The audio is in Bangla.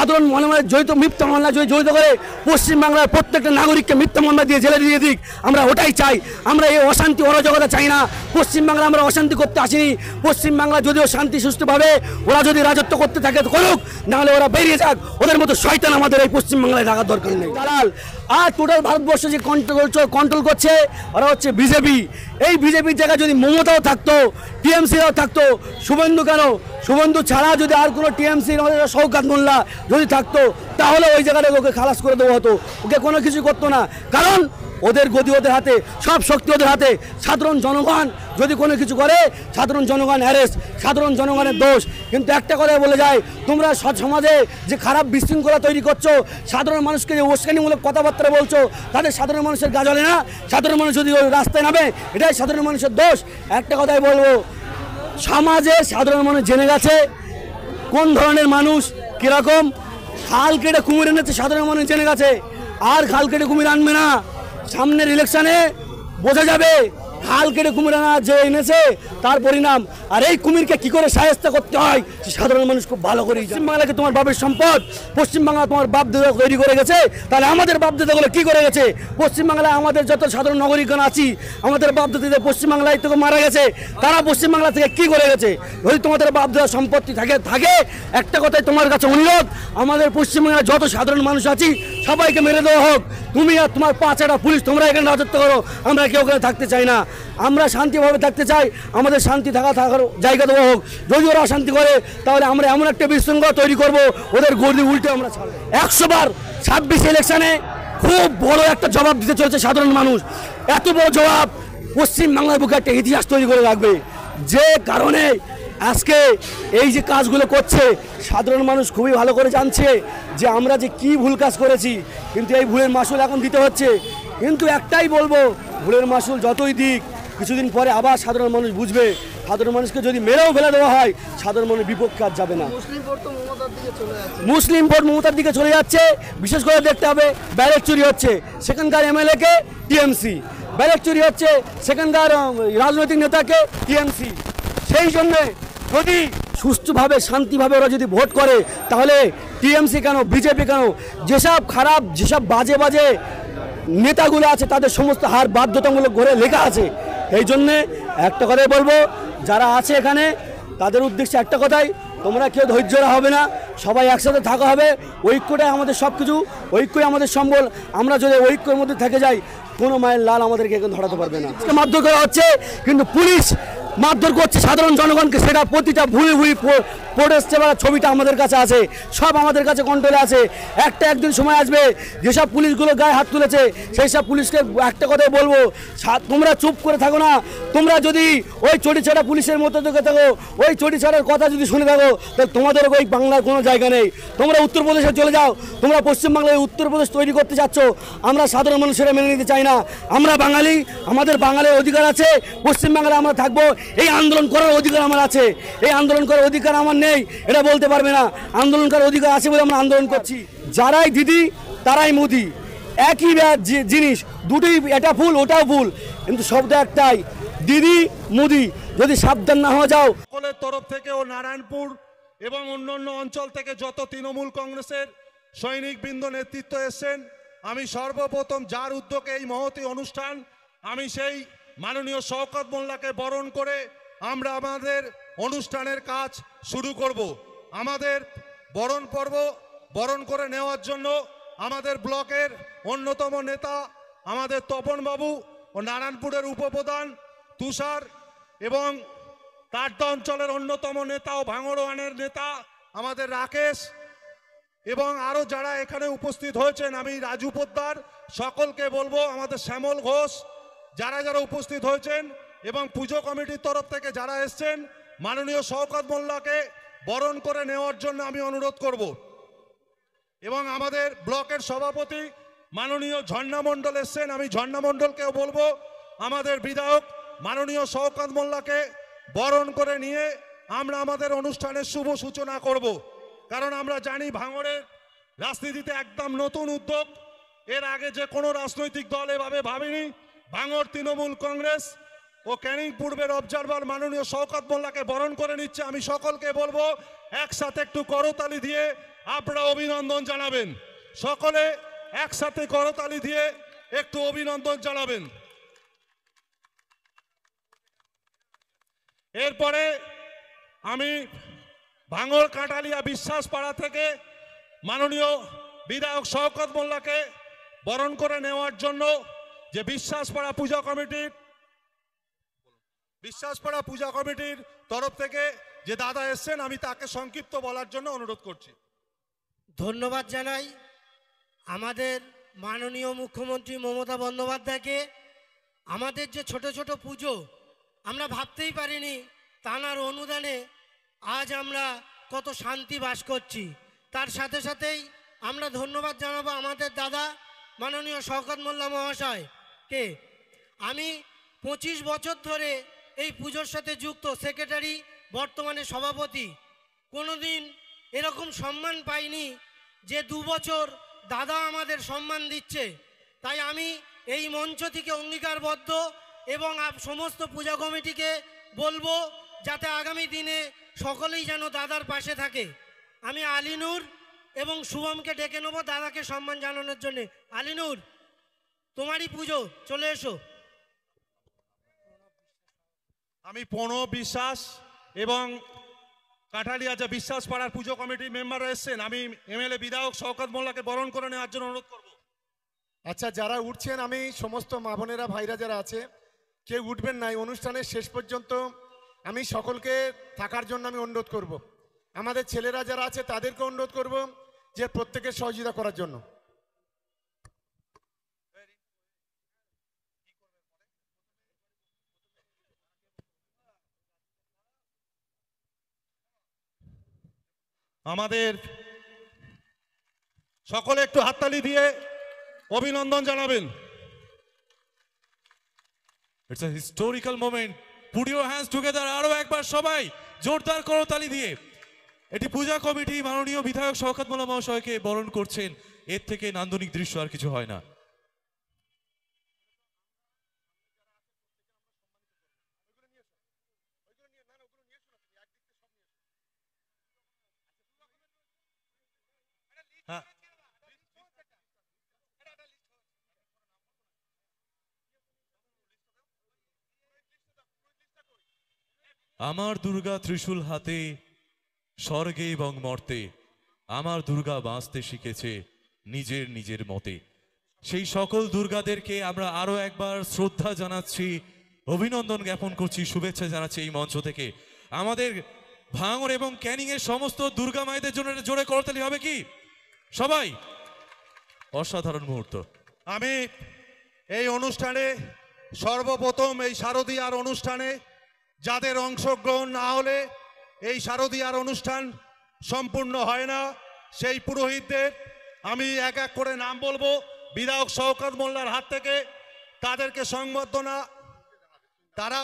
সাধারণ মামলায় জড়িত, মিথ্যা মামলায় জড়িত করে পশ্চিমবাংলার প্রত্যেকটা নাগরিককে মিথ্যা মামলা দিয়ে জেলে দিয়ে দিক। আমরা ওটাই চাই। আমরা এই অশান্তি অরাজকতা চাই না। পশ্চিমবাংলা আমরা অশান্তি করতে আসিনি। পশ্চিমবাংলা যদিও শান্তি সুষ্ঠুভাবে ওরা যদি রাজত্ব করতে থাকে করুক, নাহলে ওরা বেরিয়ে যাক। ওদের মতো শয়তান আমাদের এই পশ্চিমবাংলায় থাকার দরকার নেই। দালাল আর টোটাল ভারতবর্ষ যে কন্ট্রোল করছে ওরা হচ্ছে বিজেপি। এই বিজেপির জায়গায় যদি মমতাও থাকতো, টিএমসিরাও থাকতো, শুভেন্দু কেন, শুভেন্দু ছাড়া যদি আর কোনো টিএমসির শওকত মোল্লা যদি থাকতো, তাহলে ওই জায়গাটায় ওকে খালাস করে দেওয়া হতো। ওকে কোনো কিছু করতো না, কারণ ওদের গদি ওদের হাতে, সব শক্তি ওদের হাতে। সাধারণ জনগণ যদি কোনো কিছু করে, সাধারণ জনগণ অ্যারেস্ট, সাধারণ জনগণের দোষ। কিন্তু একটা কথাই বলে যায়, তোমরা সমাজে যে খারাপ বিশৃঙ্খলা তৈরি করছো, সাধারণ মানুষকে যে উস্কানিমূলক কথাবার্তা বলছো, তাদের সাধারণ মানুষের গা জ্বলে না? সাধারণ মানুষ যদি ওই রাস্তায় নামে, এটাই সাধারণ মানুষের দোষ। একটা কথাই বলবো, সমাজে সাধারণ মানুষ জেনে গেছে কোন ধরনের মানুষ কীরকম। খাল কেটে কুমির এনেছে সাধারণ মানুষ জেনে গেছে, আর খাল কেটে কুমির আনবে না। সামনের ইলেকশনে বোঝা যাবে খাল কেটে কুমির আনা যে এনেছে তার পরিণাম। আর এই কুমিরকে কি করে সাহায্য করতে হয় সাধারণ মানুষ খুব ভালো করেই। পশ্চিমবাংলাকে তোমার বাপের সম্পদ, পশ্চিমবাংলা তোমার বাপ দাদা তৈরি করে গেছে, তাহলে আমাদের বাপ দাদাগুলো কী করে গেছে? পশ্চিমবাংলায় আমাদের যত সাধারণ নাগরিকগণ আছি, আমাদের বাপ দাদাদের পশ্চিমবাংলায় থেকে মারা গেছে, তারা পশ্চিমবাংলা থেকে কী করে গেছে? যদি তোমাদের বাপ দাদার সম্পত্তি থাকে একটা কথাই তোমার কাছে অনুরোধ, আমাদের পশ্চিমবাংলায় যত সাধারণ মানুষ আছি সবাইকে মেরে দেওয়া হোক। তুমি আর তোমার 5-6টা পুলিশ তোমরা এখানে রাজত্ব করো, আমরা কেউ ওখানে থাকতে চাই না। আমরা শান্তিভাবে থাকতে চাই, আমাদের শান্তি থাকার জায়গা দেওয়া হোক। যদি ওরা অশান্তি করে, তাহলে আমরা এমন একটা বিশৃঙ্খলা তৈরি করব, ওদের গদি উল্টে আমরা ছাড়বো। 100 বার 26 ইলেকশনে খুব বড় একটা জবাব দিতে চলেছে সাধারণ মানুষ। এত বড় জবাব পশ্চিমবাংলার বুকে একটা ইতিহাস তৈরি করে রাখবে। যে কারণে আজকে এই যে কাজগুলো করছে, সাধারণ মানুষ খুবই ভালো করে জানছে যে আমরা যে কি ভুল কাজ করেছি, কিন্তু এই ভুলের মাসুল এখন দিতে হচ্ছে। কিন্তু একটাই বলবো, ভুলের মাসুল যতই দিক, কিছুদিন পরে আবার সাধারণ মানুষ বুঝবে। সাধারণ মানুষকে যদি মেরেও ফেলে দেওয়া হয়, সাধারণ মানুষের বিপক্ষে আর যাবে না। মুসলিম ভোট মমতার দিকে চলে যাচ্ছে। বিশেষ করে দেখতে হবে, ব্যালট চুরি হচ্ছে সেখানকার এমএলএকে টিএমসি, ব্যালট চুরি হচ্ছে সেখানকার রাজনৈতিক নেতাকে টিএমসি। সেই জন্যে যদি সুষ্ঠুভাবে শান্তিভাবে ওরা যদি ভোট করে, তাহলে টিএমসি কেন, বিজেপি কেন, যেসব খারাপ যেসব বাজে বাজে নেতাগুলো আছে তাদের সমস্ত হার বাধ্যতামূলক করে লেখা আছে। এই জন্যে একটা কথাই বলবো, যারা আছে এখানে তাদের উদ্দেশ্যে একটা কথাই, তোমরা কেউ ধৈর্যরা হবে না, সবাই একসাথে থাকা হবে। ঐক্যটাই আমাদের সব কিছু, ঐক্যই আমাদের সম্বল। আমরা যদি ঐক্যের মধ্যে থেকে যাই, কোনো মায়ের লাল আমাদেরকে এখন ধরাতে পারবে না। মারধর করা হচ্ছে, কিন্তু পুলিশ মারধর করছে সাধারণ জনগণকে, সেটা প্রতিটা ভুলি প্রোটেস্টে বা ছবিটা আমাদের কাছে আছে, সব আমাদের কাছে কন্ট্রোলে আছে। একদিন সময় আসবে যেসব পুলিশগুলো গায়ে হাত তুলেছে, সেই সব পুলিশকে একটা কথাই বলবো, তোমরা চুপ করে থাকো না। তোমরা যদি ওই চটিছাড়া পুলিশের মতো থেকে থাকো, ওই চটিছাড়ার কথা যদি শুনে থাকো, তাহলে তোমাদের ওই বাংলার কোনো জায়গা নেই। তোমরা উত্তরপ্রদেশে চলে যাও। তোমরা পশ্চিমবাংলায় উত্তরপ্রদেশ তৈরি করতে যাচ্ছ, আমরা সাধারণ মানুষ সেটা মেনে নিতে চাই না। আমরা বাঙালি, আমাদের বাঙালির অধিকার আছে, পশ্চিমবাংলায় আমরা থাকবো। এই আন্দোলন করার অধিকার আমার আছে, এই আন্দোলন করার অধিকার আমার নেই এটা বলতে পারবে না। আন্দোলন করার অধিকার আছে বলে আমরা আন্দোলন করছি। যারাই দিদি তারাই মোদি, একই জিনিস, দুটোই, এটা ভুল ওটাও ভুল, কিন্তু শব্দ একটাই, দিদি মোদি। যদি সাবধান না হয়ে যাও, সকলের তরফ থেকে ও নারায়ণপুর এবং অন্যান্য অঞ্চল থেকে যত তৃণমূল কংগ্রেসের সৈনিকবৃন্দ নেতৃত্ব এসেছেন, আমি সর্বপ্রথম যার উদ্যোগে এই মহতী অনুষ্ঠান, আমি সেই মাননীয় শওকত মোল্লাকে বরণ করে আমরা আমাদের অনুষ্ঠানের কাজ শুরু করব। আমাদের বরণ করে নেওয়ার জন্য আমাদের ব্লকের অন্যতম নেতা আমাদের তপনবাবু ও নারায়ণপুরের উপপ্রধান তুষার এবং তারটা অঞ্চলের অন্যতম নেতা ও ভাঙড়োয়ানের নেতা আমাদের রাকেশ এবং আরও যারা এখানে উপস্থিত হয়েছেন, আমি রাজু পোদ্দার, সকলকে বলবো আমাদের শ্যামল ঘোষ, যারা যারা উপস্থিত হয়েছেন এবং পুজো কমিটির তরফ থেকে যারা এসছেন, মাননীয় শওকত মোল্লাকে বরণ করে নেওয়ার জন্য আমি অনুরোধ করব। এবং আমাদের ব্লকের সভাপতি মাননীয় ঝর্ণা মণ্ডল এসছেন, আমি ঝর্ণা মণ্ডলকেও বলবো আমাদের বিধায়ক মাননীয় শওকত মোল্লাকে বরণ করে নিয়ে আমরা আমাদের অনুষ্ঠানের শুভ সূচনা করব। কারণ আমরা জানি ভাঙড়ের রাজনীতিতে একদম নতুন উদ্যোগ, এর আগে যে কোনো রাজনৈতিক দল এভাবে ভাবেনি। ভাঙড় তৃণমূল কংগ্রেস ও ক্যানিং পূর্বের অবজারভার মাননীয় শওকত মোল্লাকে বরণ করে নিচ্ছে। আমি সকলকে বলবো একসাথে একটু করতালি দিয়ে আপনারা অভিনন্দন জানাবেন। সকলে একসাথে করতালি দিয়ে একটু অভিনন্দন জানাবেন। এরপরে আমি ভাঙড় কাঁঠালিয়া বিশ্বাসপাড়া থেকে মাননীয় বিধায়ক শওকত মোল্লাকে বরণ করে নেওয়ার জন্য যে বিশ্বাসপাড়া পূজা কমিটির তরফ থেকে যে দাদা এসছেন, আমি তাকে সংক্ষিপ্ত বলার জন্য অনুরোধ করছি। ধন্যবাদ জানাই আমাদের মাননীয় মুখ্যমন্ত্রী মমতা বন্দ্যোপাধ্যায়কে। আমাদের যে ছোট ছোট পুজো আমরা ভাবতেই পারিনি, তাঁর অনুদানে আজ আমরা কত শান্তি বাস করছি। তার সাথে সাথেই আমরা ধন্যবাদ জানাবো আমাদের দাদা মাননীয় শওকত মোল্লা মহাশয়কে। আমি 25 বছর ধরে এই পুজোর সাথে যুক্ত, সেক্রেটারি, বর্তমানে সভাপতি। কোনোদিন এরকম সম্মান পাইনি যে 2 বছর দাদা আমাদের সম্মান দিচ্ছে। তাই আমি এই মঞ্চ থেকে অঙ্গীকারবদ্ধ এবং সমস্ত পূজা কমিটিকে বলবো যাতে আগামী দিনে সকলেই যেন দাদার পাশে থাকে। আমি আলিনুর এবং শুভমকে ডেকে নেবো দাদাকে সম্মান জানানোর জন্য। আলিনুর, তোমারই পুজো, চলে এসো। আমি প্রণব বিশ্বাস এবং কাঁঠালিয়া যে বিশ্বাসপাড়ার পুজো কমিটির মেম্বাররা এসছেন, আমি এমএলএ বিধায়ক শওকত মোল্লাকে বরণ করে নেওয়ার জন্য অনুরোধ করব। আচ্ছা, যারা উঠছেন, আমি সমস্ত মা বোনেরা ভাইরা যারা আছে কেউ উঠবেন না। অনুষ্ঠানের শেষ পর্যন্ত আমি সকলকে থাকার জন্য আমি অনুরোধ করব। আমাদের ছেলেরা যারা আছে তাদেরকে অনুরোধ করব যে প্রত্যেকের সহযোগিতা করার জন্য। আমাদের সকলে একটু হাততালি দিয়ে অভিনন্দন জানাবেন। It's a historical moment. Put your hands together. আরো একবার সবাই জোরদার করতালি দিয়ে এটি পূজা কমিটি মাননীয় বিধায়ক শওকত মোল্লা মহাশয়কে বরণ করছেন। এর থেকে নান্দনিক দৃশ্য আর কিছু হয় না। আমার দুর্গা ত্রিশূল হাতে স্বর্গে এবং মর্তে, আমার দুর্গা বাঁচতে শিখেছে নিজের নিজের মতে। সেই সকল দুর্গাদেরকে আমরা আরো একবার শ্রদ্ধা জানাচ্ছি, অভিনন্দন জ্ঞাপন করছি, শুভেচ্ছা জানাচ্ছি এই মঞ্চ থেকে। আমাদের ভাঙড় এবং ক্যানিং এর সমস্ত দুর্গা মায়েদের জন্য জোরে করতালি হবে কি সবাই? অসাধারণ মুহূর্ত। আমি এই অনুষ্ঠানে সর্বপ্রথম এই শারদীয়ার অনুষ্ঠানে যাদের অংশগ্রহণ না হলে এই শারদীয়ার অনুষ্ঠান সম্পূর্ণ হয় না, সেই পুরোহিতদের আমি এক এক করে নাম বলবো। বিধায়ক শওকত মোল্লার হাত থেকে তাদেরকে সংবর্ধনা, তারা